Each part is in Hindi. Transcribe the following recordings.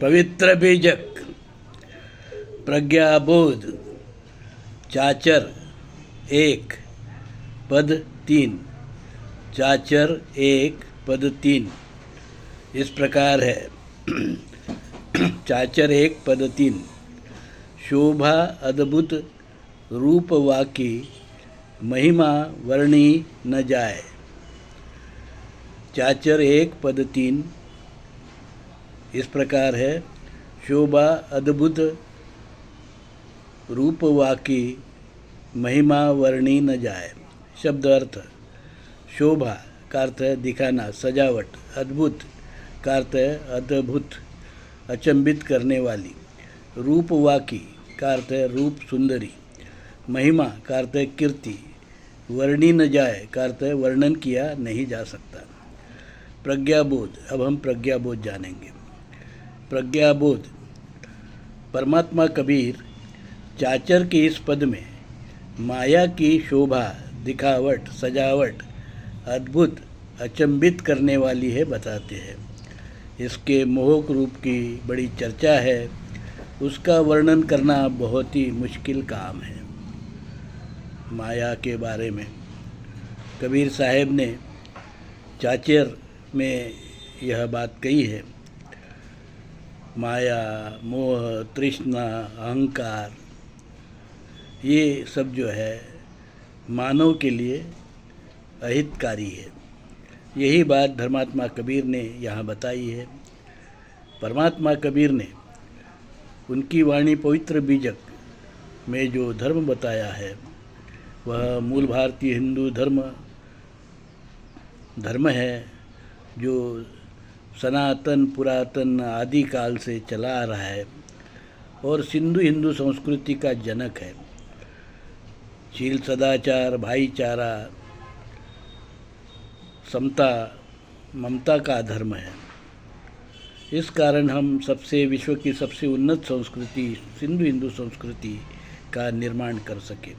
पवित्र बीजक, प्रज्ञाबोध, चाचर 1 पद 3। चाचर 1 पद 3 इस प्रकार है। चाचर 1 पद 3। शोभा अद्भुत रूप वाकी, महिमा वर्णी न जाए। चाचर 1 पद 3 इस प्रकार है। शोभा अद्भुत रूप वाकी, महिमा वर्णी न जाए। शब्द अर्थ। शोभा का अर्थ है दिखाना, सजावट। अद्भुत का अर्थ है अद्भुत, अचंभित करने वाली। रूपवाकी का अर्थ है रूप सुंदरी। महिमा का अर्थ है कीर्ति। वर्णी न जाए का अर्थ है वर्णन किया नहीं जा सकता। प्रज्ञाबोध। अब हम प्रज्ञाबोध जानेंगे। प्रज्ञाबोध। परमात्मा कबीर चाचर के इस पद में माया की शोभा, दिखावट, सजावट अद्भुत, अचंभित करने वाली है बताते हैं। इसके मोहक रूप की बड़ी चर्चा है। उसका वर्णन करना बहुत ही मुश्किल काम है। माया के बारे में कबीर साहब ने चाचर में यह बात कही है। माया, मोह, तृष्णा, अहंकार, ये सब जो है मानव के लिए अहितकारी है। यही बात धर्मात्मा कबीर ने यहाँ बताई है। परमात्मा कबीर ने उनकी वाणी पवित्र बीजक में जो धर्म बताया है वह मूल भारतीय हिंदू धर्म है, जो सनातन पुरातन आदिकाल से चला आ रहा है और सिंधु हिंदू संस्कृति का जनक है। शील, सदाचार, भाईचारा, समता, ममता का धर्म है। इस कारण हम विश्व की सबसे उन्नत संस्कृति सिंधु हिंदू संस्कृति का निर्माण कर सके।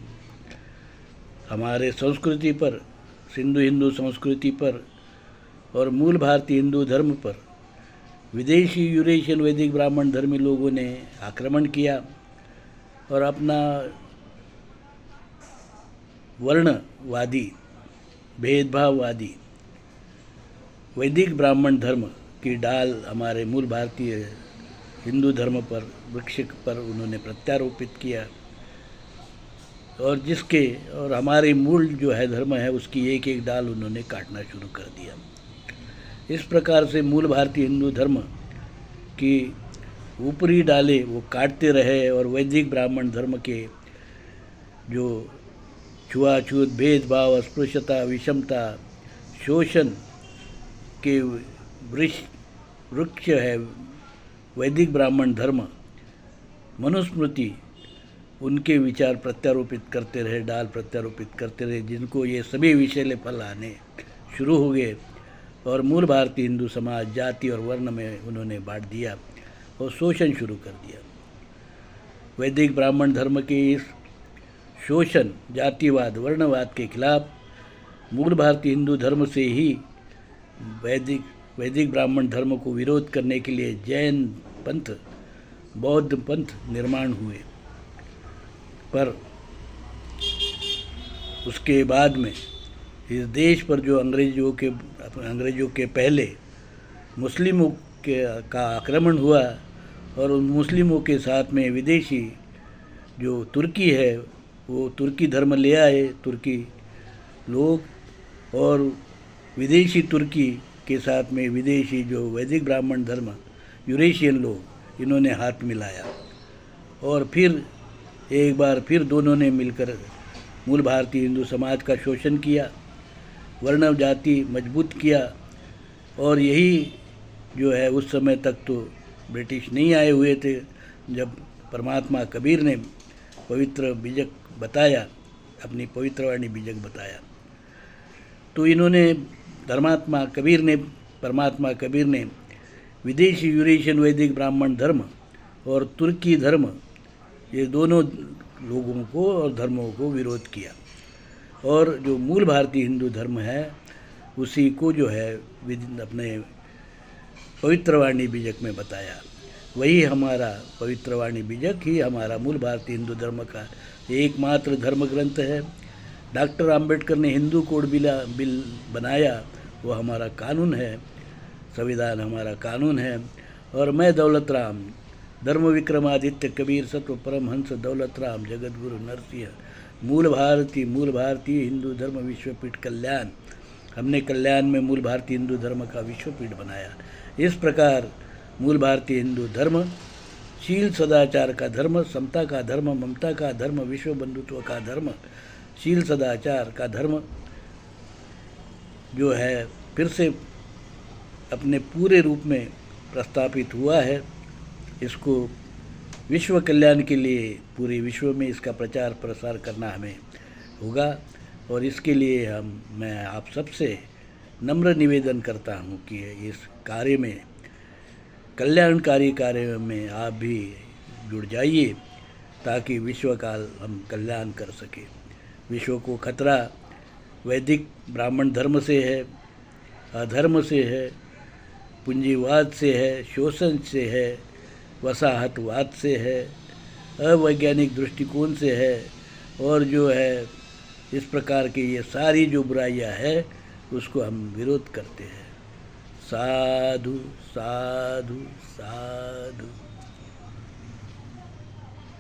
हमारे संस्कृति पर, सिंधु हिंदू संस्कृति पर और मूल भारतीय हिंदू धर्म पर विदेशी यूरेशियन वैदिक ब्राह्मण धर्मी लोगों ने आक्रमण किया और अपना वर्णवादी, भेदभाववादी वैदिक ब्राह्मण धर्म की डाल हमारे मूल भारतीय हिंदू धर्म पर, वृक्ष पर उन्होंने प्रत्यारोपित किया और हमारे मूल जो है धर्म है उसकी एक एक डाल उन्होंने काटना शुरू कर दिया। इस प्रकार से मूल भारतीय हिंदू धर्म की ऊपरी डालें वो काटते रहे और वैदिक ब्राह्मण धर्म के जो छुआछूत, भेदभाव, अस्पृश्यता, विषमता, शोषण के वृक्ष है वैदिक ब्राह्मण धर्म, मनुस्मृति, उनके विचार प्रत्यारोपित करते रहे, डाल प्रत्यारोपित करते रहे, जिनको ये सभी विषैले फल आने शुरू हो गए और मूल भारतीय हिंदू समाज जाति और वर्ण में उन्होंने बांट दिया और शोषण शुरू कर दिया। वैदिक ब्राह्मण धर्म के इस शोषण, जातिवाद, वर्णवाद के खिलाफ मूल भारतीय हिंदू धर्म से ही वैदिक ब्राह्मण धर्म को विरोध करने के लिए जैन पंथ, बौद्ध पंथ निर्माण हुए। पर उसके बाद में इस देश पर जो अंग्रेज़ों के पहले मुस्लिमों का आक्रमण हुआ और उन मुस्लिमों के साथ में विदेशी जो तुर्की है वो तुर्की धर्म ले आए तुर्की लोग, और विदेशी तुर्की के साथ में विदेशी जो वैदिक ब्राह्मण धर्म यूरेशियन लोग, इन्होंने हाथ मिलाया और फिर एक बार फिर दोनों ने मिलकर मूल भारतीय हिंदू समाज का शोषण किया, वर्ण जाति मजबूत किया। और यही जो है उस समय तक तो ब्रिटिश नहीं आए हुए थे। जब परमात्मा कबीर ने पवित्र बीजक बताया, अपनी पवित्रवाणी बीजक बताया, तो इन्होंने परमात्मा कबीर ने विदेशी यूरेशियन वैदिक ब्राह्मण धर्म और तुर्की धर्म, ये दोनों लोगों को और धर्मों को विरोध किया और जो मूल भारतीय हिंदू धर्म है उसी को जो है अपने पवित्रवाणी बीजक में बताया। वही हमारा पवित्र वाणी बीजक ही हमारा मूल भारतीय हिंदू धर्म का एकमात्र धर्म ग्रंथ है। डॉक्टर आम्बेडकर ने हिंदू कोड बिल बनाया, वो हमारा कानून है, संविधान हमारा कानून है। और मैं दौलत राम, धर्म विक्रमादित्य कबीर सत्व परमहंस दौलत राम जगत गुरु नरसिंह, मूल भारतीय हिंदू धर्म विश्वपीठ कल्याण, हमने कल्याण में मूल भारतीय हिंदू धर्म का विश्वपीठ बनाया। इस प्रकार मूल भारतीय हिंदू धर्म शील सदाचार का धर्म, समता का धर्म, ममता का धर्म, विश्व बंधुत्व का धर्म, शील सदाचार का धर्म जो है फिर से अपने पूरे रूप में प्रस्तापित हुआ है। इसको विश्व कल्याण के लिए पूरे विश्व में इसका प्रचार प्रसार करना हमें होगा। और इसके लिए मैं आप सबसे नम्र निवेदन करता हूँ कि इस कार्य में, कल्याणकारी कार्य में आप भी जुड़ जाइए, ताकि विश्व का हम कल्याण कर सकें। विश्व को खतरा वैदिक ब्राह्मण धर्म से है, अधर्म से है, पूंजीवाद से है, शोषण से है, वसाहतवाद से है, अवैज्ञानिक दृष्टिकोण से है, और जो है इस प्रकार की ये सारी जो बुराइयां है उसको हम विरोध करते हैं। साधु साधु साधु।